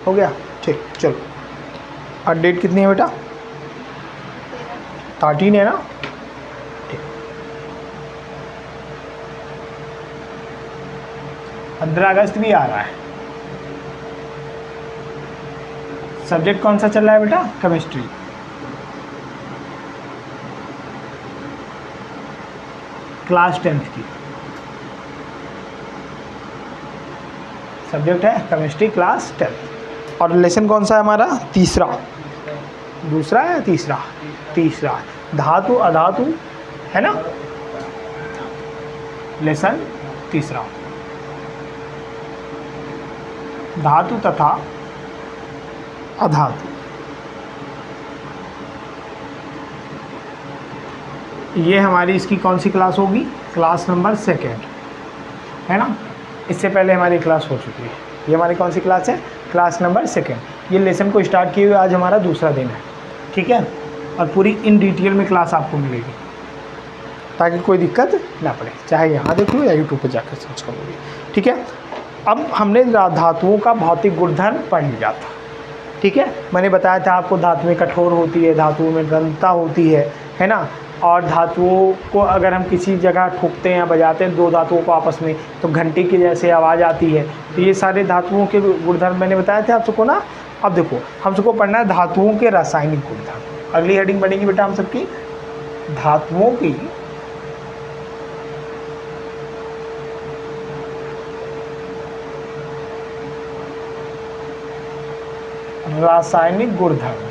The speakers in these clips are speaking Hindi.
हो गया, ठीक। चलो, और डेट कितनी है बेटा? 13 है ना? ठीक। 15 अगस्त भी आ रहा है। सब्जेक्ट कौन सा चल रहा है बेटा? केमिस्ट्री। क्लास 10th की सब्जेक्ट है केमिस्ट्री, क्लास 10th। और लेसन कौन सा है हमारा? तीसरा। दूसरा है तीसरा? तीसरा। धातु अधातु है ना, लेसन तीसरा। धातु तथा अधातु, ये हमारी इसकी कौन सी क्लास होगी? क्लास नंबर 2 है ना। इससे पहले हमारी क्लास हो चुकी है। ये हमारी कौन सी क्लास है? Class number 2। ये लेसन को स्टार्ट किए हुए आज हमारा दूसरा दिन है, ठीक है। और पूरी इन डिटेल में क्लास आपको मिलेगी ताकि कोई दिक्कत ना पड़े, चाहे यहाँ देख लो या यूट्यूब पर जाकर सर्च करोगे, ठीक है। अब हमने धातुओं का भौतिक गुणधर्म पढ़ लिया था, ठीक है। मैंने बताया था आपको धातुएं कठोर होती है, धातुओं में घनता होती है ना। और धातुओं को अगर हम किसी जगह ठोकते हैं या बजाते हैं दो धातुओं को आपस में, तो घंटी की जैसे आवाज़ आती है। तो ये सारे धातुओं के गुणधर्म मैंने बताए थे आप सबको ना। अब देखो, हम सबको पढ़ना है धातुओं के रासायनिक गुणधर्म। अगली हेडिंग बनेगी बेटा हम सबकी धातुओं की रासायनिक गुणधर्म।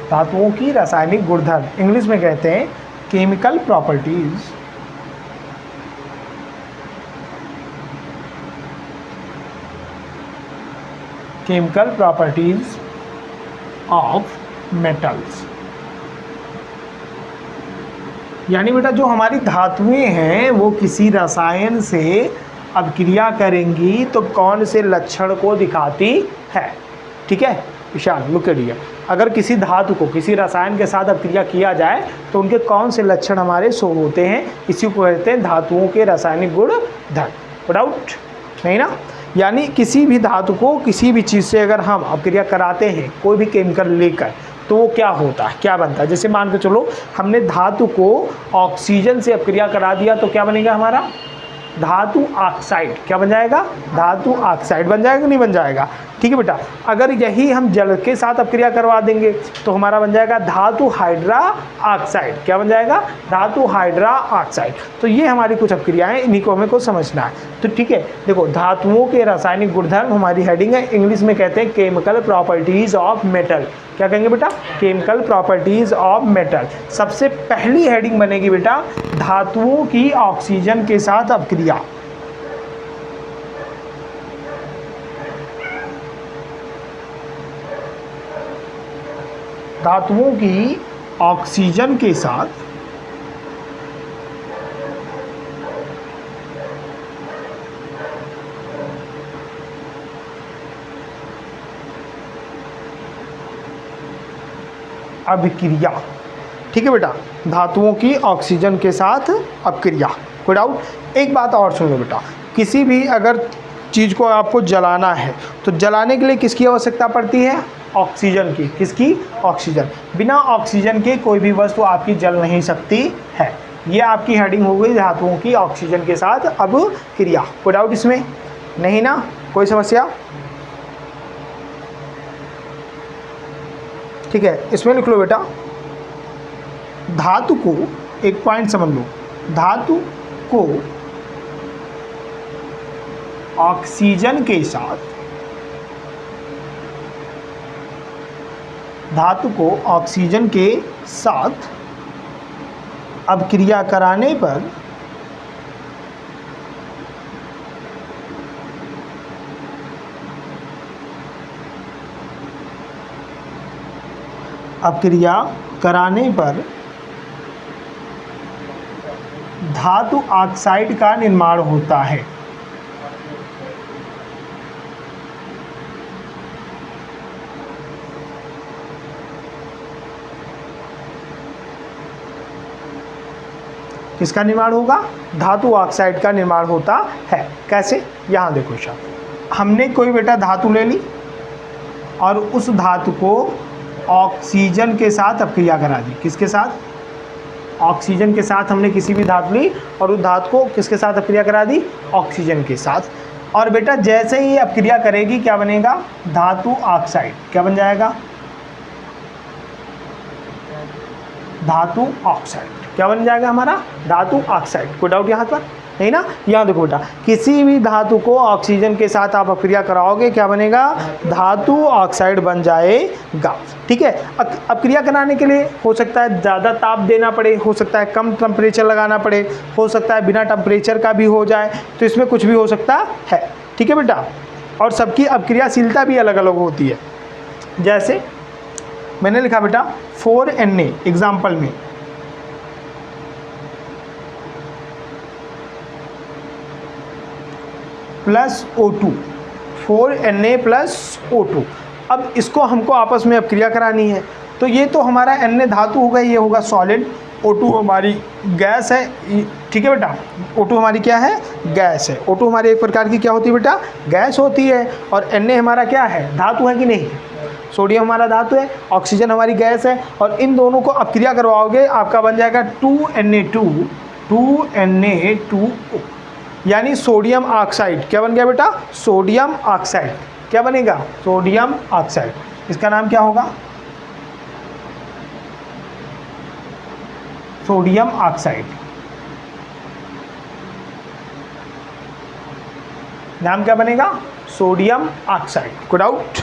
धातुओं की रासायनिक गुणधर्म इंग्लिश में कहते हैं chemical properties. Chemical properties of metals. यानी बेटा जो हमारी धातुएं हैं वो किसी रसायन से अभिक्रिया करेंगी तो कौन से लक्षण को दिखाती है, ठीक है। विशाल लुक एट हियर, अगर किसी धातु को किसी रसायन के साथ अभिक्रिया किया जाए तो उनके कौन से लक्षण हमारे शो होते हैं, इसी को कहते हैं धातुओं के रासायनिक गुणधर्म। डाउट नहीं ना। यानी किसी भी धातु को किसी भी चीज़ से अगर हम अभिक्रिया कराते हैं कोई भी केमिकल लेकर, तो वो क्या होता है, क्या बनता है। जैसे मान के चलो हमने धातु को ऑक्सीजन से अभिक्रिया करा दिया तो क्या बनेगा हमारा? धातु ऑक्साइड। क्या बन जाएगा? धातु ऑक्साइड बन जाएगा, नहीं बन जाएगा? ठीक है बेटा। अगर यही हम जल के साथ अपक्रिया करवा देंगे तो हमारा बन जाएगा धातु हाइड्रा ऑक्साइड। क्या बन जाएगा? धातु हाइड्रा ऑक्साइड। तो ये हमारी कुछ अपक्रियाएं, इन्हीं को हमें को समझना है। तो ठीक है, देखो धातुओं के रासायनिक गुणधर्म हमारी हेडिंग है, इंग्लिश में कहते हैं केमिकल प्रॉपर्टीज ऑफ मेटल। क्या कहेंगे बेटा? Chemical properties of metal. सबसे पहली हेडिंग बनेगी बेटा धातुओं की ऑक्सीजन के साथ अपक्रिया। धातुओं की ऑक्सीजन के साथ अभिक्रिया। ठीक है बेटा, धातुओं की ऑक्सीजन के साथ अपक्रिया। कोई डाउट? एक बात और सुनो बेटा, किसी भी अगर चीज़ को आपको जलाना है तो जलाने के लिए किसकी आवश्यकता पड़ती है? ऑक्सीजन की। किसकी? ऑक्सीजन। बिना ऑक्सीजन के कोई भी वस्तु आपकी जल नहीं सकती है। ये आपकी हेडिंग हो गई धातुओं की ऑक्सीजन के साथ अपक्रिया। कोई डाउट इसमें? नहीं ना? कोई समस्या? ठीक है, इसमें लिख लो बेटा धातु को, एक पॉइंट समझ लो, धातु को ऑक्सीजन के साथ, धातु को ऑक्सीजन के साथ अपक्रिया कराने पर धातु ऑक्साइड का निर्माण होता है। किसका निर्माण होगा? धातु ऑक्साइड का निर्माण होता है। कैसे? यहाँ देखो साहब, हमने कोई बेटा धातु ले ली और उस धातु को ऑक्सीजन के साथ अपक्रिया करा दी। किसके साथ? ऑक्सीजन के साथ हमने किसी भी धातु ली और उस धातु को किसके साथ अपक्रिया करा दी? ऑक्सीजन के साथ। और बेटा जैसे ही अपक्रिया करेगी क्या बनेगा? धातु ऑक्साइड। क्या बन जाएगा? धातु ऑक्साइड। क्या बन जाएगा हमारा? धातु ऑक्साइड। कोई डाउट यहाँ पर नहीं ना? यहाँ देखो बेटा, किसी भी धातु को ऑक्सीजन के साथ आप अपक्रिया कराओगे क्या बनेगा? धातु ऑक्साइड बन जाएगा। ठीक है। अपक्रिया कराने के लिए हो सकता है ज़्यादा ताप देना पड़े, हो सकता है कम टेम्परेचर लगाना पड़े, हो सकता है बिना टेम्परेचर का भी हो जाए, तो इसमें कुछ भी हो सकता है। ठीक है बेटा। और सबकी अपक्रियाशीलता भी अलग अलग होती है। जैसे मैंने लिखा बेटा 4Na एग्जाम्पल में, plus O2, 4Na plus O2। अब इसको हमको आपस में अपक्रिया करानी है, तो ये तो हमारा Na धातु होगा, ये होगा सॉलिड, O2 हमारी गैस है। ठीक है बेटा, O2 हमारी क्या है? गैस है। O2 हमारी एक प्रकार की क्या होती है बेटा? गैस होती है। और Na हमारा क्या है? धातु है कि नहीं? सोडियम हमारा धातु है, ऑक्सीजन हमारी गैस है। और इन दोनों को अपक्रिया करवाओगे आपका बन जाएगा 2Na2O, यानी सोडियम ऑक्साइड। क्या बन गया बेटा? Sodium oxide. क्या बनेगा? Sodium oxide. इसका नाम क्या होगा? Sodium oxide. नाम क्या बनेगा? Sodium oxide. कोई डाउट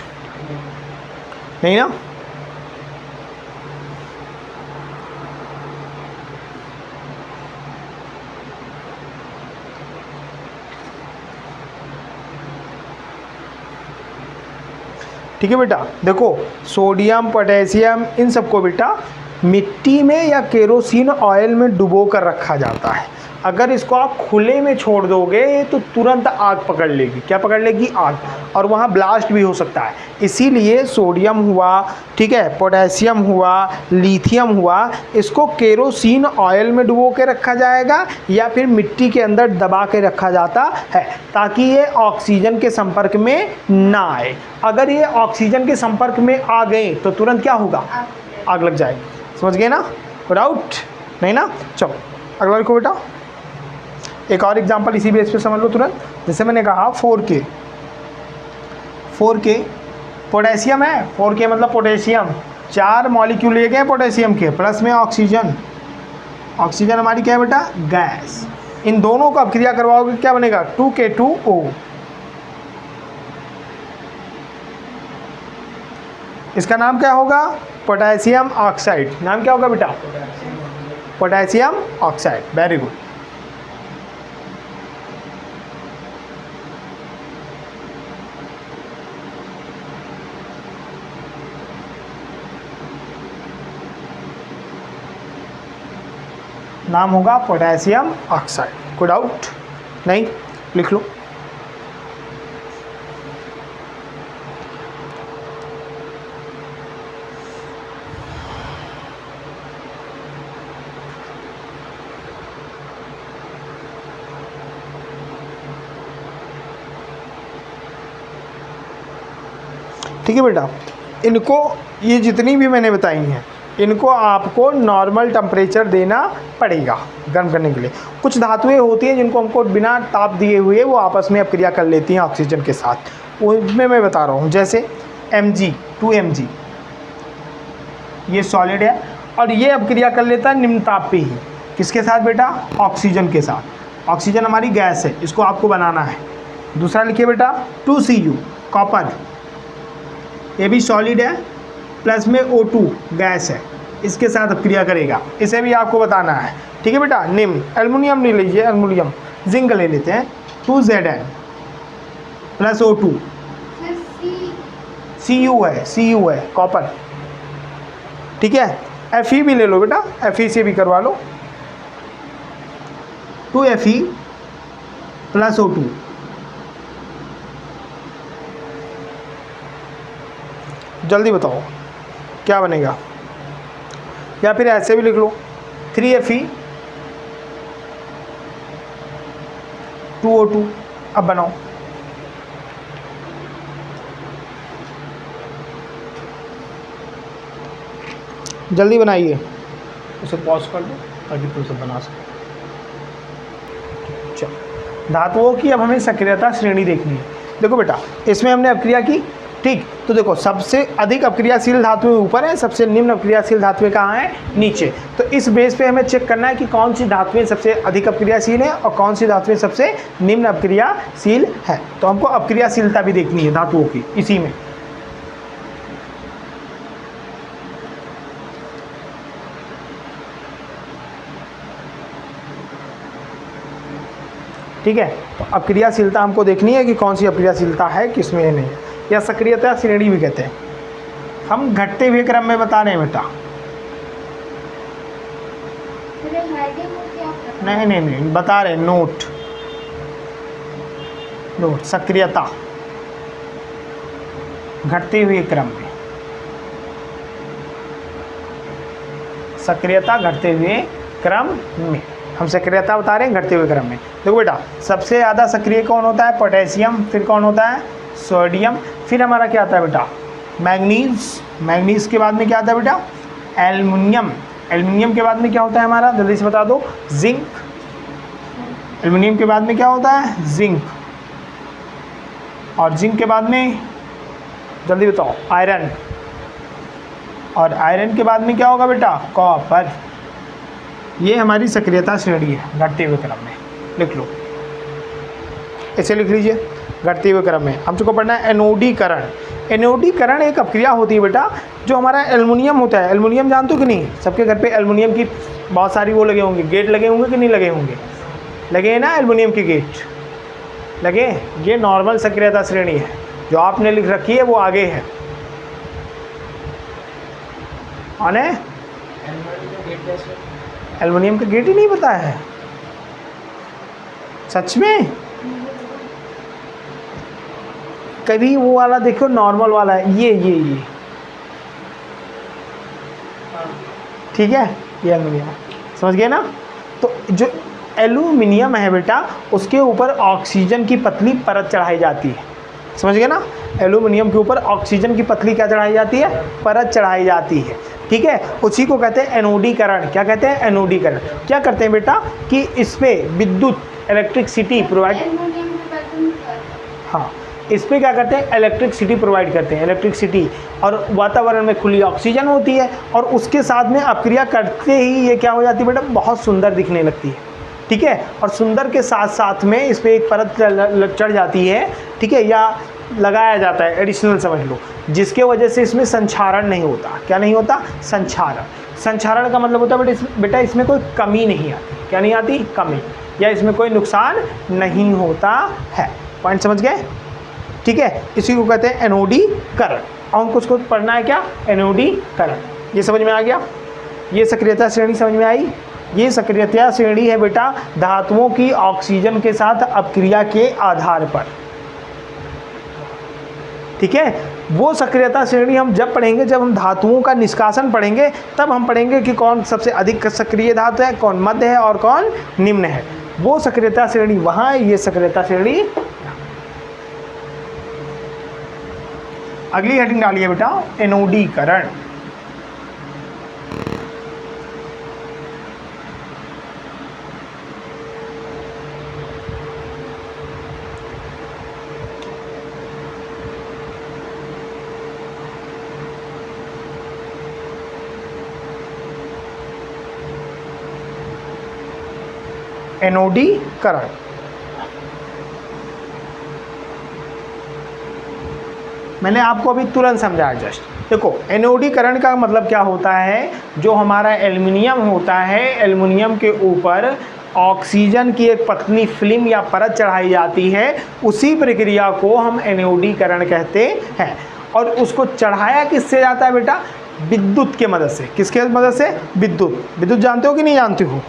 नहीं ना? ठीक है बेटा। देखो सोडियम, पोटेशियम, इन सबको बेटा मिट्टी में या केरोसिन ऑयल में डुबो कर रखा जाता है। अगर इसको आप खुले में छोड़ दोगे तो तुरंत आग पकड़ लेगी। क्या पकड़ लेगी? आग। और वहाँ ब्लास्ट भी हो सकता है। इसीलिए सोडियम हुआ, ठीक है, पोटेशियम हुआ, लिथियम हुआ, इसको केरोसिन ऑयल में डुबो के रखा जाएगा या फिर मिट्टी के अंदर दबा के रखा जाता है, ताकि ये ऑक्सीजन के संपर्क में ना आए। अगर ये ऑक्सीजन के संपर्क में आ गए तो तुरंत क्या होगा? आग लग जाएगी। समझ गए ना? डाउट नहीं ना? चलो अगला लिखो बेटा। एक और एग्जांपल इसी बेस पे समझ लो तुरंत। जैसे मैंने कहा 4K पोटेशियम है। 4K मतलब पोटेशियम, 4 मॉलिक्यूल लिए गए पोटेशियम के, प्लस में ऑक्सीजन। ऑक्सीजन हमारी क्या है बेटा? गैस। इन दोनों को अपक्रिया करवाओगे क्या बनेगा? 2K2O। इसका नाम क्या होगा? Potassium oxide. नाम क्या होगा बेटा? Potassium oxide. Very good. नाम होगा पोटेशियम ऑक्साइड। कोई डाउट नहीं? लिख लो। ठीक है बेटा। इनको ये जितनी भी मैंने बताई हैं, इनको आपको नॉर्मल टेम्परेचर देना पड़ेगा गर्म करने के लिए। कुछ धातुएं होती हैं जिनको हमको बिना ताप दिए हुए वो आपस में अपक्रिया कर लेती हैं ऑक्सीजन के साथ। उनमें मैं बता रहा हूँ, जैसे Mg 2Mg, ये सॉलिड है और ये अपक्रिया कर लेता है निम्न ताप पे ही। किसके साथ बेटा? ऑक्सीजन के साथ। ऑक्सीजन हमारी गैस है, इसको आपको बनाना है। दूसरा लिखिए बेटा 2Cu कॉपर, ये भी सॉलिड है, प्लस में O2 गैस है, इसके साथ अपक्रिया करेगा। इसे भी आपको बताना है। ठीक है बेटा। निम्न एल्युमिनियम नहीं लीजिए, एल्युमिनियम, जिंक ले लेते हैं। 2Zn प्लस O2, Cu है कॉपर। ठीक है। Fe भी ले लो बेटा, Fe से भी करवा लो। 2Fe प्लस O2, जल्दी बताओ क्या बनेगा? या फिर ऐसे भी लिख लो 3Fe 2O2। अब बनाओ जल्दी बनाइए, उसे पॉज कर दो ताकि तुम सब बना सको। चलो, धातुओं की अब हमें सक्रियता श्रेणी देखनी है। देखो बेटा, इसमें हमने अपक्रिया की, ठीक, तो देखो सबसे अधिक अपक्रियाशील धातुएं ऊपर है, सबसे निम्न अपक्रियाशील धातुएं कहाँ हैं, नीचे। तो इस बेस पे हमें चेक करना है कि कौन सी धातुएं सबसे अधिक अपक्रियाशील है और कौन सी धातुएं सबसे निम्न अपक्रियाशील है। तो हमको अपक्रियाशीलता भी देखनी है धातुओं की इसी में। ठीक है, तो अपक्रियाशीलता हमको देखनी है कि कौन सी अपक्रियाशीलता है किसमें नहीं है, या सक्रियता श्रेणी भी कहते हैं। हम घटते हुए क्रम में बता रहे हैं बेटा। नहीं बता रहे, नोट सक्रियता घटते हुए क्रम में, सक्रियता घटते हुए क्रम में। हम सक्रियता बता रहे हैं घटते हुए क्रम में। देखो बेटा, सबसे ज़्यादा सक्रिय कौन होता है, पोटेशियम, फिर कौन होता है, सोडियम, फिर हमारा क्या आता है बेटा, मैग्नीज, मैग्नीज के बाद में क्या आता है बेटा, एल्युमिनियम, एल्युमिनियम के बाद में क्या होता है हमारा, जल्दी से बता दो, जिंक, एल्युमिनियम के बाद में क्या होता है, जिंक, और जिंक के बाद में जल्दी बताओ, आयरन, और आयरन के बाद में क्या होगा बेटा, कॉपर। ये हमारी सक्रियता श्रेणी है घटते हुए क्रम में, लिख लो, ऐसे लिख लीजिए, घटते हुए क्रम में। हमको पढ़ना है एनोडीकरण। एनोडीकरण एक अपक्रिया होती है बेटा, जो हमारा एल्युमिनियम होता है, एल्युमिनियम जानते हो कि नहीं, सबके घर पे एल्युमिनियम की बहुत सारी वो लगे होंगे, गेट लगे होंगे कि नहीं लगे होंगे, लगे हैं ना एल्युमिनियम के गेट लगे। ये नॉर्मल सक्रियता श्रेणी है, जो आपने लिख रखी है वो आगे है, कौन है, एल्युमिनियम का गेट ही नहीं पता है, सच में। कभी वो वाला देखो, नॉर्मल वाला है, ये ठीक है, ये एल्युमिनियम, समझ गए ना। तो जो एल्युमिनियम है बेटा, उसके ऊपर ऑक्सीजन की पतली परत चढ़ाई जाती है, समझ गए ना। एल्युमिनियम के ऊपर ऑक्सीजन की पतली क्या चढ़ाई जाती है, परत चढ़ाई जाती है, ठीक है। उसी को कहते हैं एनोडीकरण। क्या कहते हैं, एनोडीकरण। क्या करते हैं बेटा कि इस पे विद्युत इलेक्ट्रिसिटी प्रोवाइड, हाँ, इस पे क्या करते हैं, इलेक्ट्रिसिटी प्रोवाइड करते हैं, इलेक्ट्रिसिटी, और वातावरण में खुली ऑक्सीजन होती है, और उसके साथ में अपक्रिया करते ही ये क्या हो जाती है बेटा, बहुत सुंदर दिखने लगती है, ठीक है। और सुंदर के साथ साथ में इस पर एक परत चढ़ जाती है, ठीक है, या लगाया जाता है, एडिशनल समझ लो, जिसके वजह से इसमें संक्षारण नहीं होता। क्या नहीं होता, संक्षारण। संक्षारण का मतलब होता है बेटा इसमें कोई कमी नहीं आती। क्या नहीं आती, कमी, या इसमें कोई नुकसान नहीं होता है। पॉइंट समझ गए, ठीक है। इसी को कहते हैं एनोडीकरण। और हमको उसको पढ़ना है क्या, एनोडीकरण। ये समझ में आ गया, ये सक्रियता श्रेणी समझ में आई। ये सक्रियता श्रेणी है बेटा धातुओं की ऑक्सीजन के साथ अपक्रिया के आधार पर, ठीक है। वो सक्रियता श्रेणी हम जब पढ़ेंगे, जब हम धातुओं का निष्कासन पढ़ेंगे, तब हम पढ़ेंगे कि कौन सबसे अधिक सक्रिय धातु है, कौन मध्य है और कौन निम्न है। वो सक्रियता श्रेणी वहाँ है, ये सक्रियता श्रेणी। अगली हेडिंग डालिए बेटा, एनोडीकरण। एनोडीकरण, मैंने आपको अभी तुरंत समझाया जस्ट। देखो एनोडीकरण का मतलब क्या होता है, जो हमारा एल्युमिनियम होता है, एल्युमिनियम के ऊपर ऑक्सीजन की एक पतली फिल्म या परत चढ़ाई जाती है, उसी प्रक्रिया को हम एनोडीकरण कहते हैं। और उसको चढ़ाया किससे जाता है बेटा, विद्युत के मदद से। किसके मदद से, विद्युत। विद्युत जानते हो कि नहीं जानते हो,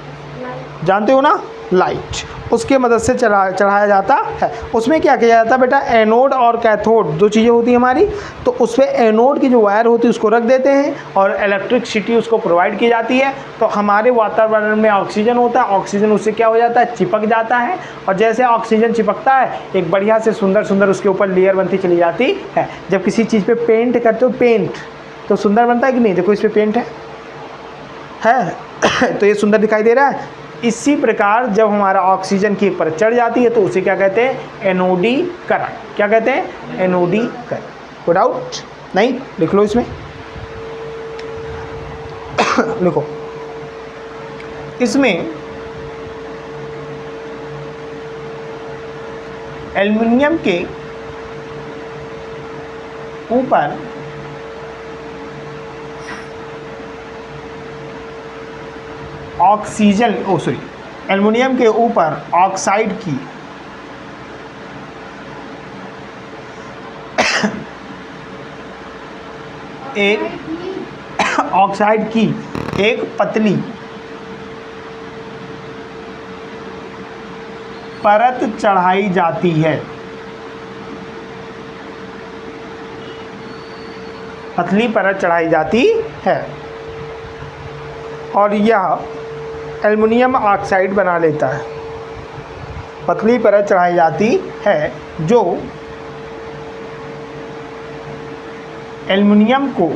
जानते हो ना, लाइट, उसके मदद से चढ़ाया जाता है। उसमें क्या किया जाता है बेटा, एनोड और कैथोड दो चीज़ें होती हैं हमारी। तो उस पर एनोड की जो वायर होती है उसको रख देते हैं और इलेक्ट्रिसिटी उसको प्रोवाइड की जाती है। तो हमारे वातावरण में ऑक्सीजन होता है, ऑक्सीजन उससे क्या हो जाता है, चिपक जाता है। और जैसे ऑक्सीजन चिपकता है, एक बढ़िया से सुंदर उसके ऊपर लेयर बनती चली जाती है। जब किसी चीज़ पर पेंट करते हो, पेंट तो सुंदर बनता है कि नहीं, देखो इस पर पेंट है, है तो ये सुंदर दिखाई दे रहा है। इसी प्रकार जब हमारा ऑक्सीजन की एक परत चढ़ जाती है तो उसे क्या कहते हैं, एनोडीकरण। क्या कहते हैं, एनोडीकरण। कोई डाउट नहीं, लिख लो इसमें लिखो इसमें एल्युमिनियम के ऊपर ऑक्सीजन एल्युमिनियम के ऊपर ऑक्साइड की एक पतली परत चढ़ाई जाती है। पतली परत चढ़ाई जाती है और यह एल्युमिनियम ऑक्साइड बना लेता है। पतली परत चढ़ाई जाती है जो एल्युमिनियम को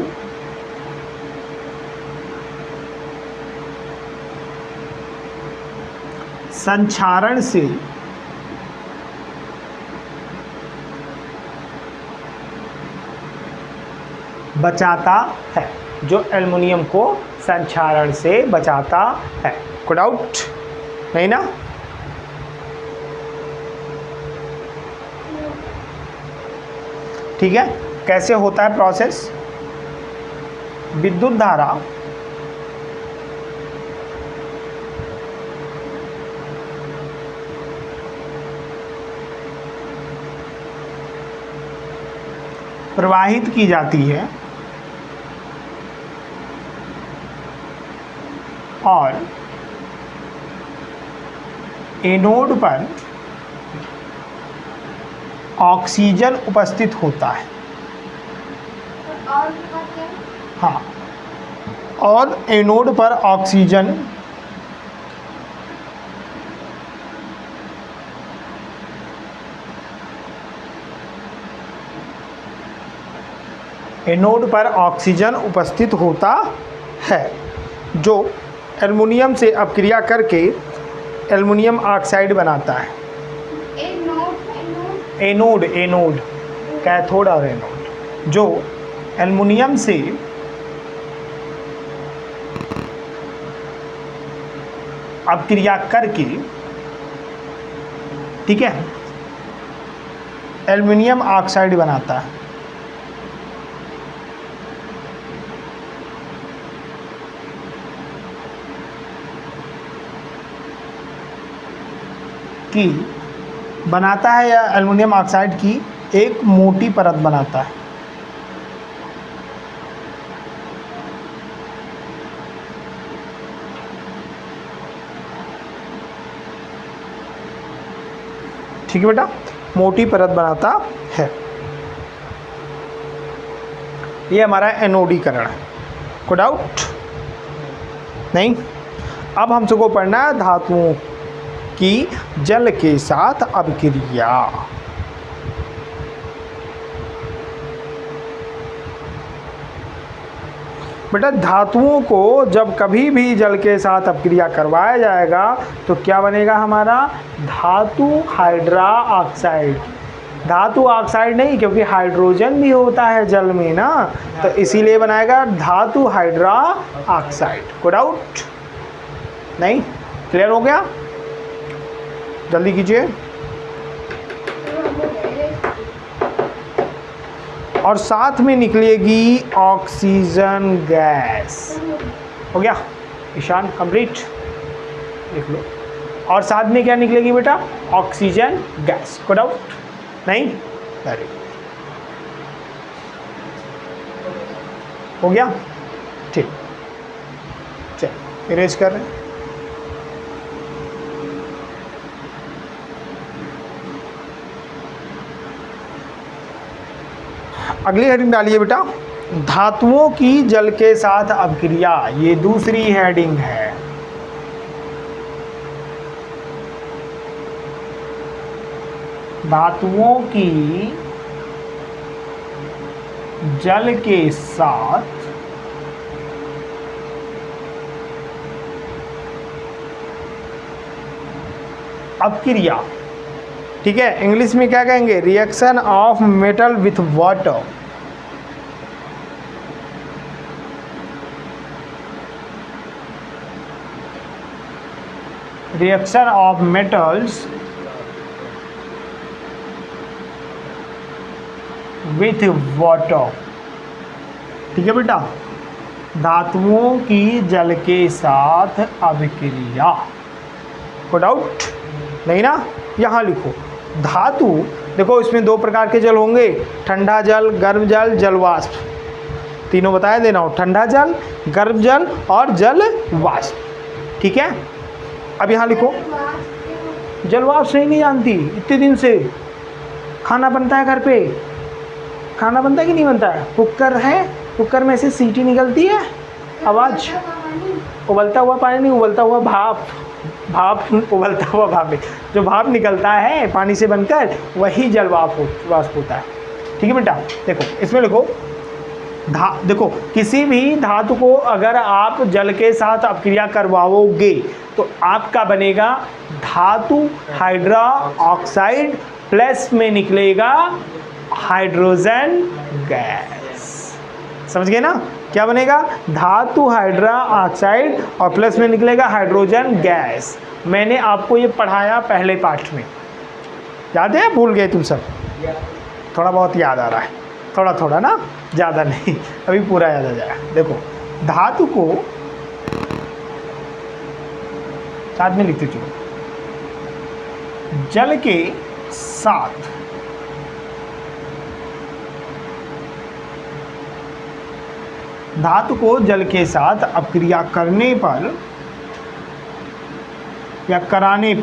संक्षारण से बचाता है, जो एल्युमिनियम को संक्षारण से बचाता है। कोई डाउट नहीं ना? ठीक है। कैसे होता है प्रोसेस? विद्युत धारा प्रवाहित की जाती है और एनोड पर ऑक्सीजन उपस्थित होता है। हाँ, और एनोड पर ऑक्सीजन उपस्थित होता है जो एल्युमिनियम से अपक्रिया करके एल्युमिनियम ऑक्साइड बनाता है। एनोड कैथोड और एनोड जो एल्युमिनियम से अपक्रिया करके, ठीक है, एल्युमिनियम ऑक्साइड बनाता है। की बनाता है या एल्युमिनियम ऑक्साइड की एक मोटी परत बनाता है। ठीक है बेटा, मोटी परत बनाता है। ये हमारा एनोडीकरण है। कोई डाउट नहीं? अब हम सबको पढ़ना है धातुओं की जल के साथ अभिक्रिया। बेटा धातुओं को जब कभी भी जल के साथ अपक्रिया करवाया जाएगा तो क्या बनेगा हमारा? धातु हाइड्रा ऑक्साइड। धातु ऑक्साइड नहीं, क्योंकि हाइड्रोजन भी होता है जल में ना, तो इसीलिए बनाएगा धातु हाइड्रा ऑक्साइड। कोई डाउट नहीं? क्लियर हो गया? जल्दी कीजिए। और साथ में निकलेगी ऑक्सीजन गैस। हो गया ईशान? कंप्लीट लिख लो। और साथ में क्या निकलेगी बेटा? Oxygen gas. कोई डाउट नहीं? वेरी गुड, हो गया? ठीक, चल इरेज कर रहे हैं। अगली हेडिंग डालिए बेटा, धातुओं की जल के साथ अभिक्रिया। ये दूसरी हेडिंग है। धातुओं की जल के साथ अपक्रिया, ठीक है, इंग्लिश में क्या कहेंगे, reaction of metal with water. Reaction of metals with water, ठीक है बेटा, धातुओं की जल के साथ अभिक्रिया। कोई डाउट नहीं ना? यहाँ लिखो धातु, देखो इसमें दो प्रकार के जल होंगे, ठंडा जल, गर्म जल, जल वाष्प, तीनों बताया देना हो, ठंडा जल, गर्म जल और जल वाष्प, ठीक है। अब यहाँ लिखो, जल वाष्प नहीं जानती, इतने दिन से खाना बनता है घर पे, खाना बनता है कि नहीं बनता है, कुकर है, कुकर में से सीटी निकलती है, आवाज़, उबलता हुआ पानी नहीं, उबलता हुआ भाप, भाप, उबलता हुआ भाप, जो भाप निकलता है पानी से बनकर वही जल वाष्प होता है, ठीक है बेटा। देखो इसमें लिखो देखो किसी भी धातु को अगर आप जल के साथ अपक्रिया करवाओगे तो आपका बनेगा धातु हाइड्रा ऑक्साइड, प्लस में निकलेगा हाइड्रोजन गैस। समझ गए ना? क्या बनेगा? धातु हाइड्रा ऑक्साइड और प्लस में निकलेगा हाइड्रोजन गैस। मैंने आपको ये पढ़ाया पहले पाठ में, याद है? भूल गए तुम सब? थोड़ा बहुत याद आ रहा है, थोड़ा थोड़ा ना, ज़्यादा नहीं, अभी पूरा याद आ जाएगा। देखो धातु को साथ में लिखते चलो, जल के साथ धातु को जल के साथ अपक्रिया करने पर या करने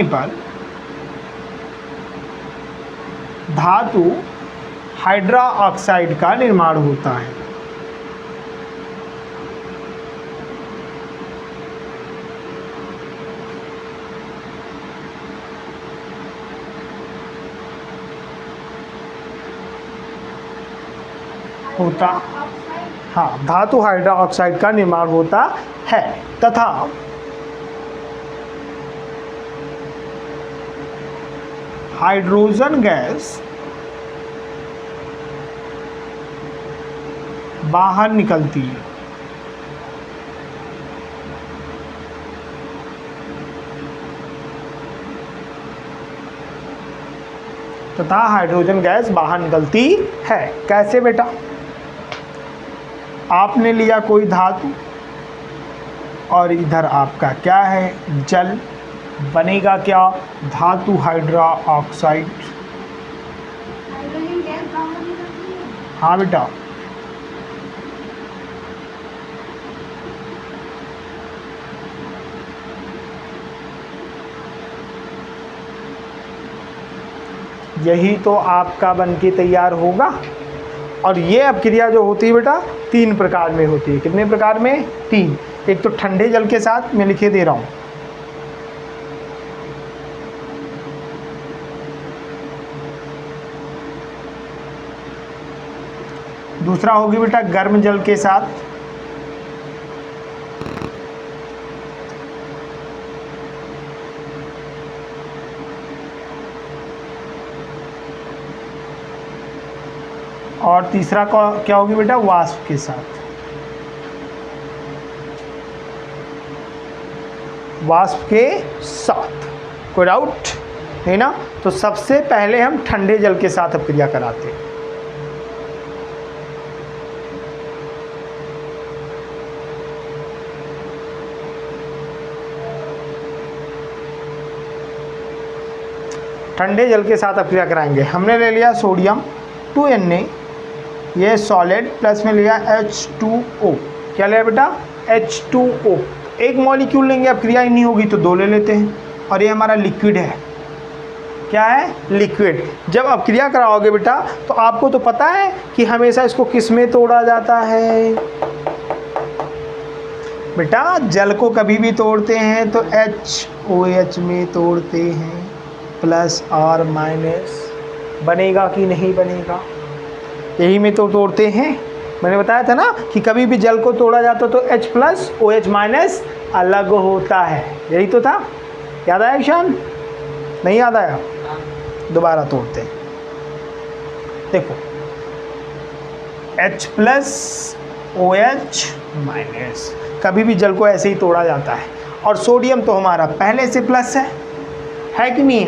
पर धातु हाइड्रा ऑक्साइड का निर्माण होता है। हाँ, धातु हाइड्रा ऑक्साइड का निर्माण होता है तथा हाइड्रोजन गैस बाहर निकलती है। तथा हाइड्रोजन गैस बाहर निकलती है। कैसे बेटा? आपने लिया कोई धातु और इधर आपका क्या है, जल, बनेगा क्या? धातु हाइड्रा ऑक्साइड। हाँ बेटा, यही तो आपका बनके तैयार होगा। और ये अपक्रिया जो होती है बेटा 3 प्रकार में होती है। कितने प्रकार में? 3। एक तो ठंडे जल के साथ मैं लिखे दे रहा हूँ, दूसरा होगी बेटा गर्म जल के साथ, और तीसरा क्या होगी बेटा? वाष्प के साथ। वाष्प के साथ, कोई डाउट है ना? तो सबसे पहले हम ठंडे जल के साथ अपक्रिया कराते हैं। ठंडे जल के साथ अपक्रिया कराएंगे। हमने ले लिया सोडियम 2Na, ये सॉलिड, प्लस में लिया H2O। क्या लिया बेटा? H2O। एक मॉलिक्यूल लेंगे, अपक्रिया ही नहीं होगी तो 2 ले लेते हैं। और ये हमारा लिक्विड है। क्या है? लिक्विड। जब अपक्रिया कराओगे बेटा तो आपको तो पता है कि हमेशा इसको किस में तोड़ा जाता है बेटा? जल को कभी भी तोड़ते हैं तो HOH में तोड़ते हैं, प्लस और माइनस। बनेगा कि नहीं बनेगा? यही में तो तोड़ते हैं। मैंने बताया था ना कि कभी भी जल को तोड़ा जाता तो H प्लस OH माइनस अलग होता है। यही तो था, याद आया ईशान? नहीं याद आया? दोबारा तोड़ते हैं। देखो H प्लस OH माइनस, कभी भी जल को ऐसे ही तोड़ा जाता है। और सोडियम तो हमारा पहले से प्लस है कि नहीं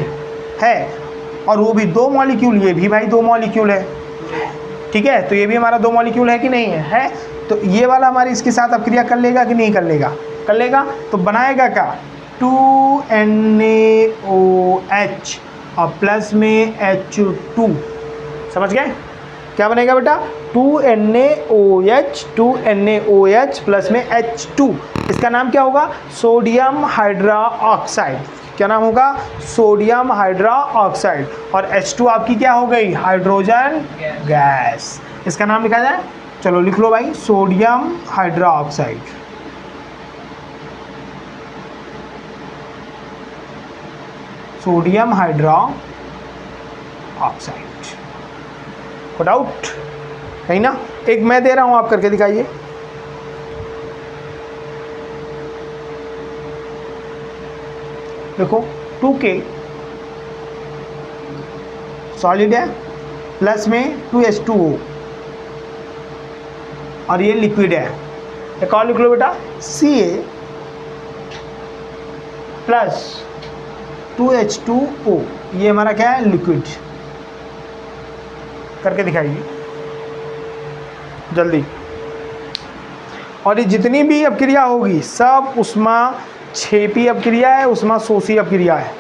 है? और वो भी 2 मॉलिक्यूल, ये भी भाई 2 मॉलिक्यूल है, ठीक है? तो ये भी हमारा 2 मॉलिक्यूल है कि नहीं है? तो ये वाला हमारी इसके साथ अब क्रिया कर लेगा कि नहीं कर लेगा? कर लेगा। तो बनाएगा क्या? 2NaOH और प्लस में H2, समझ गए? क्या बनेगा बेटा? 2NaOH प्लस में H2, इसका नाम क्या होगा? Sodium hydra oxide. क्या नाम होगा? Sodium hydra oxide. और H2 आपकी क्या हो गई? Hydrogen gas. इसका नाम लिखा जाए, चलो लिख लो भाई, sodium hydra oxide. Sodium hydra oxide. कोई डाउट नहीं ना? एक मैं दे रहा हूं, आप करके दिखाइए। देखो 2K सॉलिड है, प्लस में 2H2O और ये लिक्विड है। एक और लिख लो बेटा, Ca प्लस 2H2O, ये हमारा क्या है? लिक्विड। करके दिखाइए जल्दी। और ये जितनी भी अपक्रिया होगी सब उष्मा क्षेपी अपक्रिया है, उष्मा शोषी अपक्रिया है।